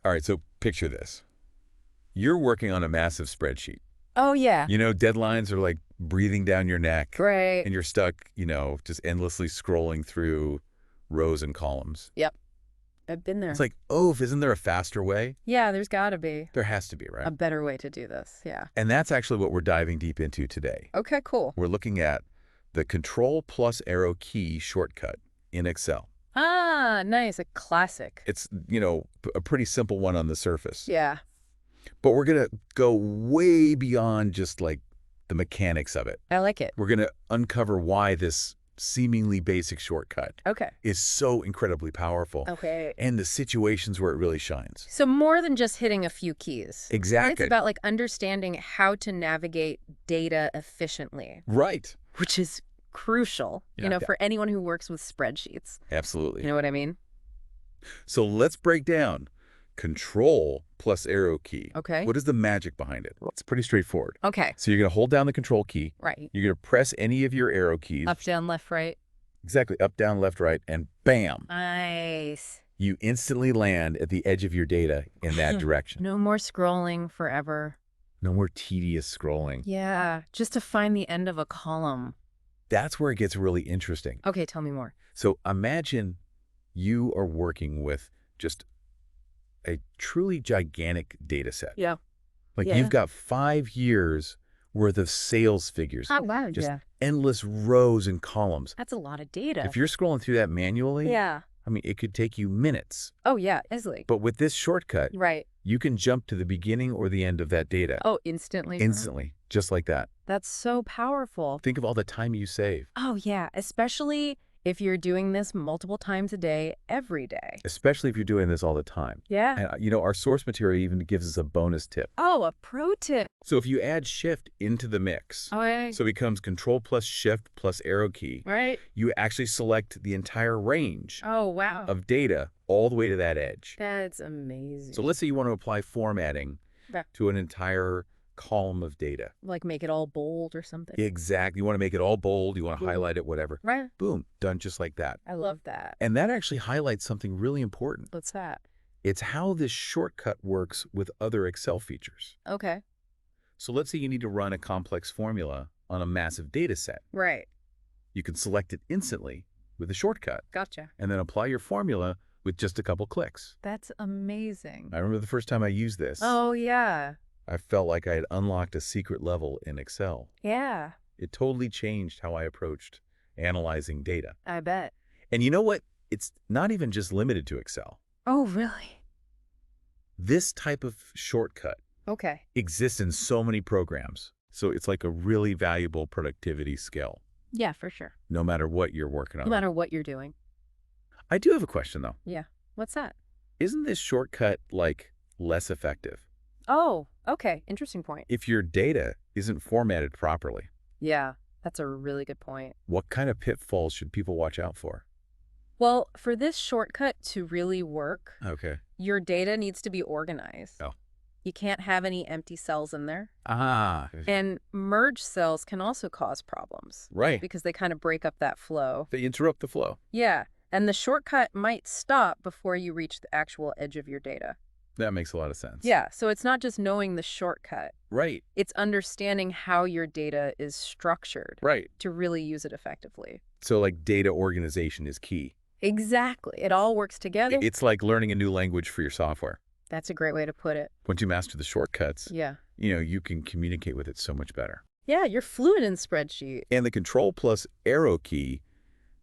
All right, so picture this. You're working on a massive spreadsheet. Oh, yeah. Deadlines are like breathing down your neck, Great. and you're stuck, just endlessly scrolling through rows and columns. Yep. I've been there. It's like, oh, isn't there a faster way? Yeah, there's got to be There has to be, a right? better way to do this. Yeah. And that's actually what we're diving deep into today. Okay, cool. We're looking at the Control plus arrow key shortcut in Excel. Ah, nice. A classic. It's, a pretty simple one on the surface. Yeah. But we're going to go way beyond just like the mechanics of it. I like it. We're going to uncover why this seemingly basic shortcut Okay. is so incredibly powerful Okay. and the situations where it really shines. So more than just hitting a few keys. Exactly. It's about like understanding how to navigate data efficiently, Right. which is crucial, Yeah. for anyone who works with spreadsheets. Absolutely. You know what I mean? So let's break down Control plus arrow key. Okay. What is the magic behind it? Well, it's pretty straightforward. Okay. So you're going to hold down the Control key. Right. You're going to press any of your arrow keys. Up, down, left, right. Exactly. Up, down, left, right, and bam. Nice. You instantly land at the edge of your data in that direction. No more scrolling forever. No more tedious scrolling. Yeah, just to find the end of a column. That's where it gets really interesting. Okay, tell me more. So imagine you are working with just a truly gigantic data set. Yeah. Like Yeah. you've got 5 years worth of sales figures. Oh, wow, Just yeah. endless rows and columns. That's a lot of data. If you're scrolling through that manually, Yeah. I mean, it could take you minutes. Oh, yeah, easily. But with this shortcut, Right. you can jump to the beginning or the end of that data Oh, instantly. instantly, just like that. That's so powerful. Think of all the time you save, Oh, yeah, especially if you're doing this multiple times a day, every day. especially if you're doing this all the time. Yeah. And, our source material even gives us a bonus tip. Oh, a pro tip. So if you add Shift into the mix, Oh, yeah. so it becomes Control plus Shift plus arrow key, Right. you actually select the entire range Oh, wow. of data all the way to that edge. That's amazing. So let's say you want to apply formatting Yeah. to an entire column of data. Like make it all bold or something. Exactly. You want to make it all bold. You want to Boom. highlight it, whatever. Right. Boom. Done just like that. I love that. And that actually highlights something really important. What's that? It's how this shortcut works with other Excel features. Okay. So let's say you need to run a complex formula on a massive data set. Right. You can select it instantly with a shortcut Gotcha. and then apply your formula with just a couple clicks. That's amazing. I remember the first time I used this. Oh, yeah. I felt like I had unlocked a secret level in Excel. Yeah, It totally changed how I approached analyzing data. I bet. And you know what? It's not even just limited to Excel. Oh, really? This type of shortcut Okay. exists in so many programs. So it's like a really valuable productivity skill, Yeah, for sure. no matter what you're working No on. matter what you're doing. I do have a question, though. Yeah. What's that? Isn't this shortcut, less effective Oh, okay. Interesting point. if your data isn't formatted properly? Yeah, that's a really good point. What kind of pitfalls should people watch out for? Well, for this shortcut to really work, Okay. your data needs to be organized. Oh. You can't have any empty cells in there. Ah, And merge cells can also cause problems right. because they kind of break up that flow. They interrupt the flow. Yeah, and the shortcut might stop before you reach the actual edge of your data. That makes a lot of sense. Yeah, so it's not just knowing the shortcut. Right. It's understanding how your data is structured Right. to really use it effectively. So data organization is key. Exactly. It all works together. It's like learning a new language for your software. That's a great way to put it. Once you master the shortcuts, Yeah. you can communicate with it so much better. Yeah, you're fluent in spreadsheet. And the Control plus arrow key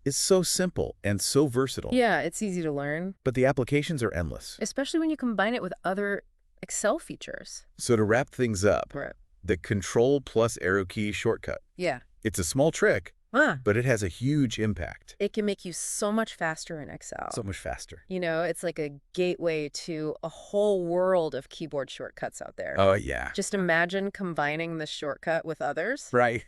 is so simple and so versatile. Yeah, it's easy to learn, But the applications are endless. especially when you combine it with other Excel features. So to wrap things up, Right. the Control plus arrow key shortcut. Yeah. It's a small trick, but it has a huge impact. It can make you so much faster in Excel. So much faster. It's like a gateway to a whole world of keyboard shortcuts out there. Oh, yeah. Just imagine combining this shortcut with others. Right.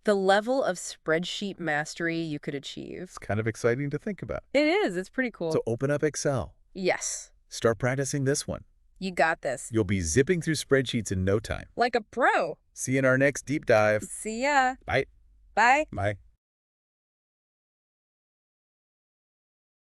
The level of spreadsheet mastery you could achieve. It's kind of exciting to think about. It is. It's pretty cool. So open up Excel. Yes. Start practicing this one. You got this. You'll be zipping through spreadsheets in no time. Like a pro. See you in our next deep dive. See ya. Bye. Bye. Bye.